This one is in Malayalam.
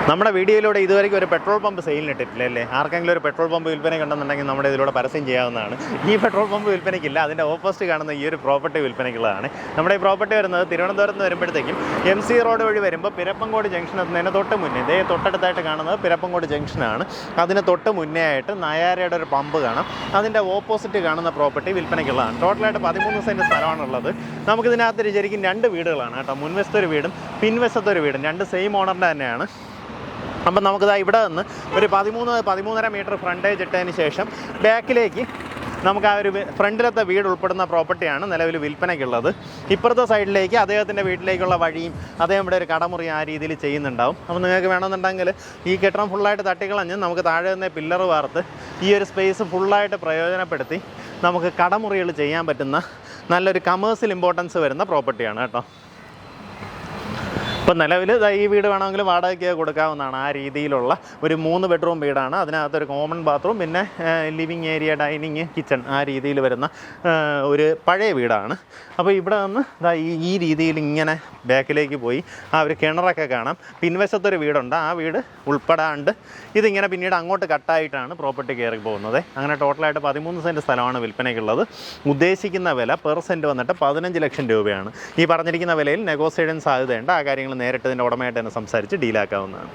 നമ്മുടെ വീഡിയോയിലൂടെ ഇതുവരെയ്ക്കും ഒരു പെട്രോൾ പമ്പ് സെയിലിനിട്ടിട്ടില്ല അല്ലേ? ആർക്കെങ്കിലും ഒരു പെട്രോൾ പമ്പ് വിൽപ്പന കണ്ടെന്നുണ്ടെങ്കിൽ നമ്മുടെ ഇതിലൂടെ പരസ്യം ചെയ്യാവുന്നതാണ്. ഈ പെട്രോൾ പമ്പ് വിൽപ്പനയ്ക്കില്ല, അതിൻ്റെ ഓപ്പോസിറ്റ് കാണുന്ന ഈ ഒരു പ്രോപ്പർട്ടി വിൽപ്പനയ്ക്കുള്ളതാണ്. നമ്മുടെ ഈ പ്രോപ്പർട്ടി വരുന്നത് തിരുവനന്തപുരത്ത് നിന്ന് വരുമ്പോഴത്തേക്കും MC റോഡ് വഴി വരുമ്പോൾ പിരപ്പങ്കോട് ജംഗ്ഷൻ എത്തുന്നതിന് തൊട്ട് മുന്നേ, ഇതേ തൊട്ടടുത്തായിട്ട് കാണുന്നത് പിരപ്പങ്കോട് ജംഗ്ഷനാണ്. അതിന് തൊട്ട് മുന്നേ ആയിട്ട് നയാരയുടെ ഒരു പമ്പ് കാണാം. അതിൻ്റെ ഓപ്പോസിറ്റ് കാണുന്ന പ്രോപ്പർട്ടി വിൽപ്പനയ്ക്കുള്ളതാണ്. ടോട്ടലായിട്ട് 13 സെൻറ്റ് സ്ഥലമാണുള്ളത്. നമുക്കിതിനകത്ത് ശരിക്കും 2 വീടുകളാണ് കേട്ടോ. മുൻവശത്തൊരു വീടും പിൻവശത്തൊരു വീടും, 2 സെയിം ഓണറിൻ്റെ തന്നെയാണ്. അപ്പം നമുക്കിതാ ഇവിടെ നിന്ന് ഒരു 13-13.5 മീറ്റർ ഫ്രണ്ടേജ് ഇട്ടതിന് ശേഷം ബാക്കിലേക്ക് നമുക്ക് ആ ഒരു ഫ്രണ്ടിലത്തെ വീട് ഉൾപ്പെടുന്ന പ്രോപ്പർട്ടിയാണ് നിലവിൽ വിൽപ്പനയ്ക്കുള്ളത്. ഇപ്പുറത്തെ സൈഡിലേക്ക് അദ്ദേഹത്തിൻ്റെ വീട്ടിലേക്കുള്ള വഴിയും അദ്ദേഹം ഇവിടെ ഒരു കടമുറി ആ രീതിയിൽ ചെയ്യുന്നുണ്ടാവും. അപ്പോൾ നിങ്ങൾക്ക് വേണമെന്നുണ്ടെങ്കിൽ ഈ കെട്ടിടം ഫുള്ളായിട്ട് തട്ടിക്കളഞ്ഞ് നമുക്ക് താഴെ നിന്ന് പില്ലർ വാർത്ത് ഈ ഒരു സ്പേസ് ഫുള്ളായിട്ട് പ്രയോജനപ്പെടുത്തി നമുക്ക് കടമുറികൾ ചെയ്യാൻ പറ്റുന്ന നല്ലൊരു കമേഴ്സ്യൽ ഇമ്പോർട്ടൻസ് വരുന്ന പ്രോപ്പർട്ടിയാണ് കേട്ടോ. ഇപ്പം നിലവിൽ ഈ വീട് വേണമെങ്കിൽ വാടകയ്ക്ക് കൊടുക്കാവുന്നതാണ്. ആ രീതിയിലുള്ള ഒരു 3 ബെഡ്റൂം വീടാണ്. അതിനകത്തൊരു കോമൺ ബാത്റൂം, പിന്നെ ലിവിങ് ഏരിയ, ഡൈനിങ്, കിച്ചൺ ആ രീതിയിൽ വരുന്ന ഒരു പഴയ വീടാണ്. അപ്പോൾ ഇവിടെ നിന്ന് ഈ രീതിയിൽ ഇങ്ങനെ ബാക്കിലേക്ക് പോയി ആ ഒരു കിണറൊക്കെ കാണാം. പിൻവശത്തൊരു വീടുണ്ട്, ആ വീട് ഉൾപ്പെടാണ്ട് ഇതിങ്ങനെ പിന്നീട് അങ്ങോട്ട് കട്ടായിട്ടാണ് പ്രോപ്പർട്ടി കയറി പോകുന്നത്. അങ്ങനെ ടോട്ടലായിട്ട് 13 സെൻറ്റ് സ്ഥലമാണ് വിൽപ്പനയ്ക്കുള്ളത്. ഉദ്ദേശിക്കുന്ന വില പെർ സെൻറ്റ് വന്നിട്ട് 15 ലക്ഷം രൂപയാണ്. ഈ പറഞ്ഞിരിക്കുന്ന വിലയിൽ നെഗോസിയേഷൻ സാധ്യതയുണ്ട്. ആ കാര്യങ്ങൾ നേരിട്ട് ഇതിൻ്റെ ഉടമയായിട്ട് തന്നെ സംസാരിച്ച് ഡീലാക്കാവുന്നതാണ്.